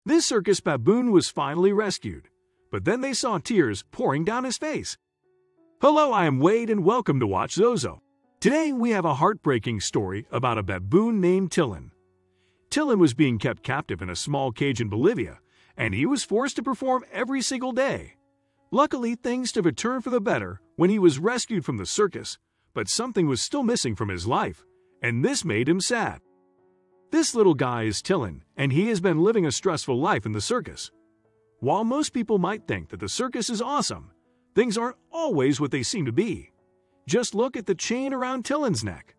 This circus baboon was finally rescued, but then they saw tears pouring down his face. Hello, I am Wade and welcome to WatchZozo. Today we have a heartbreaking story about a baboon named Tilin. Tilin was being kept captive in a small cage in Bolivia, and he was forced to perform every single day. Luckily, things took a turn for the better when he was rescued from the circus, but something was still missing from his life, and this made him sad. This little guy is Tilin, and he has been living a stressful life in the circus. While most people might think that the circus is awesome, things aren't always what they seem to be. Just look at the chain around Tilin's neck.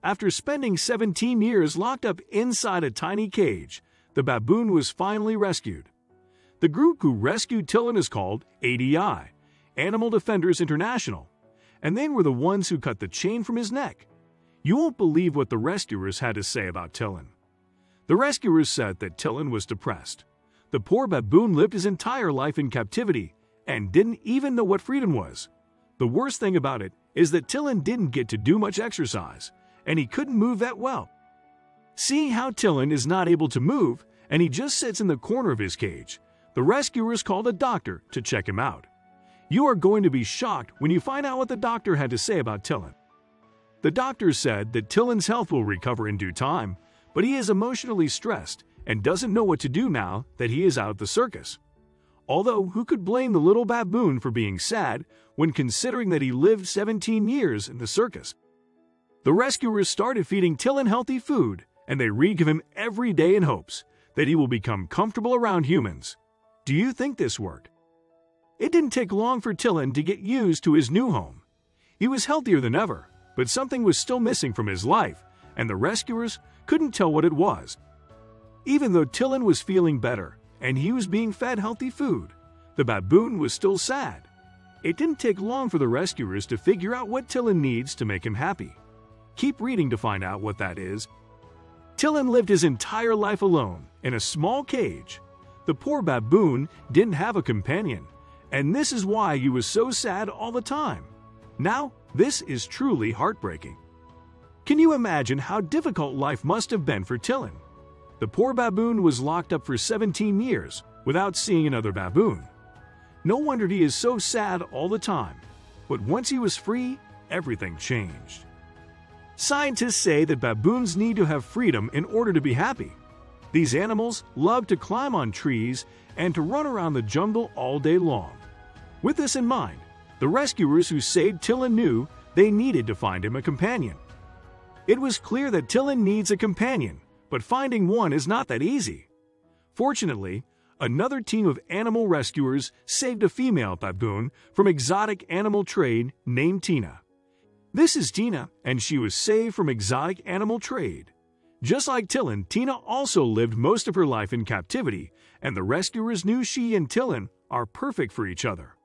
After spending 17 years locked up inside a tiny cage, the baboon was finally rescued. The group who rescued Tilin is called ADI, Animal Defenders International, and they were the ones who cut the chain from his neck. You won't believe what the rescuers had to say about Tilin. The rescuers said that Tilin was depressed. The poor baboon lived his entire life in captivity and didn't even know what freedom was. The worst thing about it is that Tilin didn't get to do much exercise, and he couldn't move that well. Seeing how Tilin is not able to move and he just sits in the corner of his cage, the rescuers called a doctor to check him out. You are going to be shocked when you find out what the doctor had to say about Tilin. The doctor said that Tilin's health will recover in due time, but he is emotionally stressed and doesn't know what to do now that he is out of the circus. Although, who could blame the little baboon for being sad when considering that he lived 17 years in the circus? The rescuers started feeding Tilin healthy food, and they re-give him every day in hopes that he will become comfortable around humans. Do you think this worked? It didn't take long for Tilin to get used to his new home. He was healthier than ever, but something was still missing from his life, and the rescuers couldn't tell what it was. Even though Tilin was feeling better and he was being fed healthy food, the baboon was still sad. It didn't take long for the rescuers to figure out what Tilin needs to make him happy. Keep reading to find out what that is. Tilin lived his entire life alone in a small cage. The poor baboon didn't have a companion, and this is why he was so sad all the time. Now, this is truly heartbreaking. Can you imagine how difficult life must have been for Tilin? The poor baboon was locked up for 17 years without seeing another baboon. No wonder he is so sad all the time. But once he was free, everything changed. Scientists say that baboons need to have freedom in order to be happy. These animals love to climb on trees and to run around the jungle all day long. With this in mind, the rescuers who saved Tilin knew they needed to find him a companion. It was clear that Tilin needs a companion, but finding one is not that easy. Fortunately, another team of animal rescuers saved a female baboon from exotic animal trade named Tina. This is Tina, and she was saved from exotic animal trade. Just like Tilin, Tina also lived most of her life in captivity, and the rescuers knew she and Tilin are perfect for each other.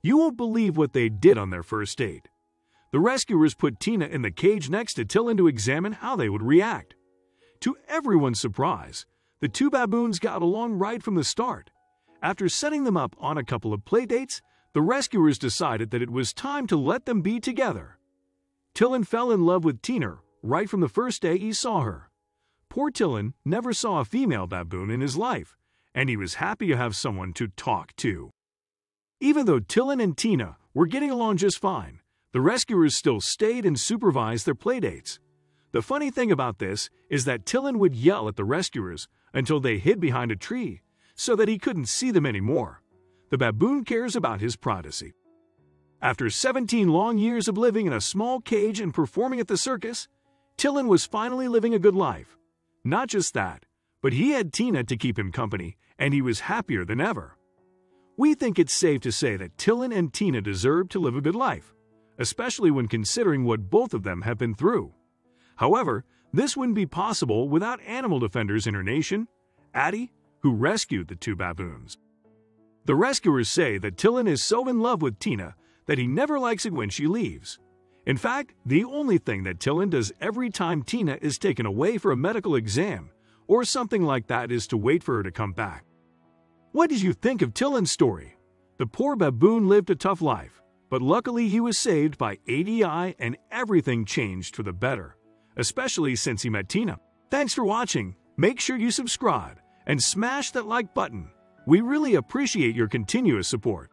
You won't believe what they did on their first date. The rescuers put Tina in the cage next to Tilin to examine how they would react. To everyone's surprise, the two baboons got along right from the start. After setting them up on a couple of playdates, the rescuers decided that it was time to let them be together. Tilin fell in love with Tina right from the first day he saw her. Poor Tilin never saw a female baboon in his life, and he was happy to have someone to talk to. Even though Tilin and Tina were getting along just fine, the rescuers still stayed and supervised their playdates. The funny thing about this is that Tilin would yell at the rescuers until they hid behind a tree so that he couldn't see them anymore. The baboon cares about his privacy. After 17 long years of living in a small cage and performing at the circus, Tilin was finally living a good life. Not just that, but he had Tina to keep him company, and he was happier than ever. We think it's safe to say that Tilin and Tina deserve to live a good life, especially when considering what both of them have been through. However, this wouldn't be possible without Animal Defenders International, ADI, who rescued the two baboons. The rescuers say that Tilin is so in love with Tina that he never likes it when she leaves. In fact, the only thing that Tilin does every time Tina is taken away for a medical exam or something like that is to wait for her to come back. What did you think of Tilin's story? The poor baboon lived a tough life, but luckily he was saved by ADI and everything changed for the better, especially since he met Tina. Thanks for watching. Make sure you subscribe and smash that like button. We really appreciate your continuous support.